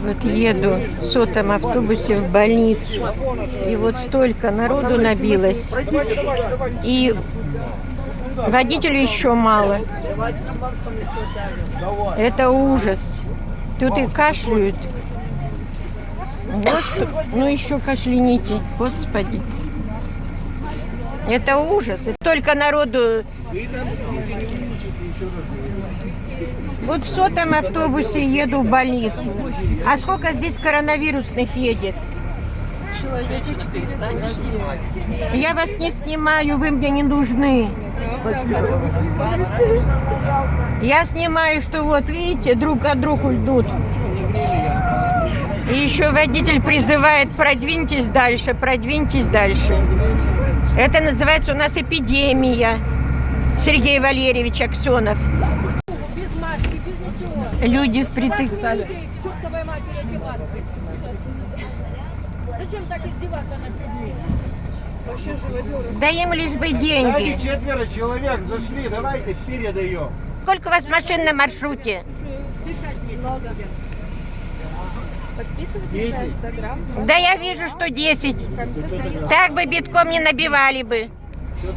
Вот еду в сотом автобусе в больницу. И вот столько народу набилось. И водителю еще мало. Это ужас. Тут и кашляют. Вот, ну еще кашляните, Господи. Это ужас. И только народу. Вот в сотом автобусе еду в больницу. А сколько здесь коронавирусных едет? Человек 4. Я вас не снимаю, вы мне не нужны. Я снимаю, что вот видите, друг от друга идут. И еще водитель призывает: продвиньтесь дальше, продвиньтесь дальше. Это называется у нас эпидемия. Сергей Валерьевич Аксенов. Люди впритык. Зачем так издеваться над людьми? Да им лишь бы деньги. 4 человек зашли, давайте передаем. Сколько у вас машин на маршруте? Много. Подписывайтесь на Инстаграм. Да я вижу, что 10. Так бы битком не набивали бы. Вот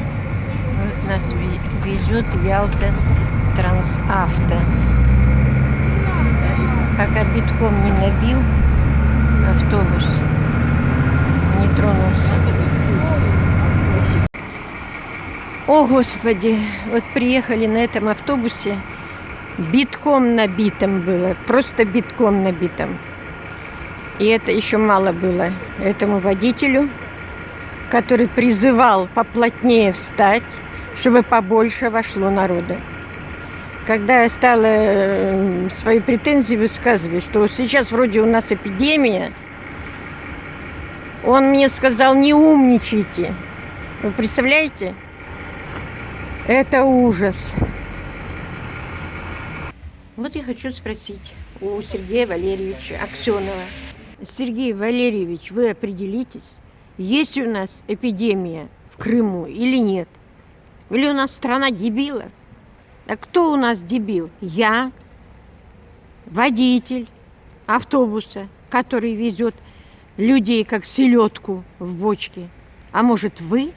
нас везет Ялта Трансавто. Пока битком не набил автобус, не тронулся. О, Господи, вот приехали на этом автобусе, битком набитым было, просто битком набитым. И это еще мало было этому водителю, который призывал поплотнее встать, чтобы побольше вошло народа. Когда я стала свои претензии высказывать, что сейчас вроде у нас эпидемия, он мне сказал: не умничайте. Вы представляете? Это ужас. Вот я хочу спросить у Сергея Валерьевича Аксенова. Сергей Валерьевич, вы определитесь, есть у нас эпидемия в Крыму или нет? Или у нас страна дебилов? А кто у нас дебил? Я, водитель автобуса, который везет людей как селедку в бочке. А может, вы?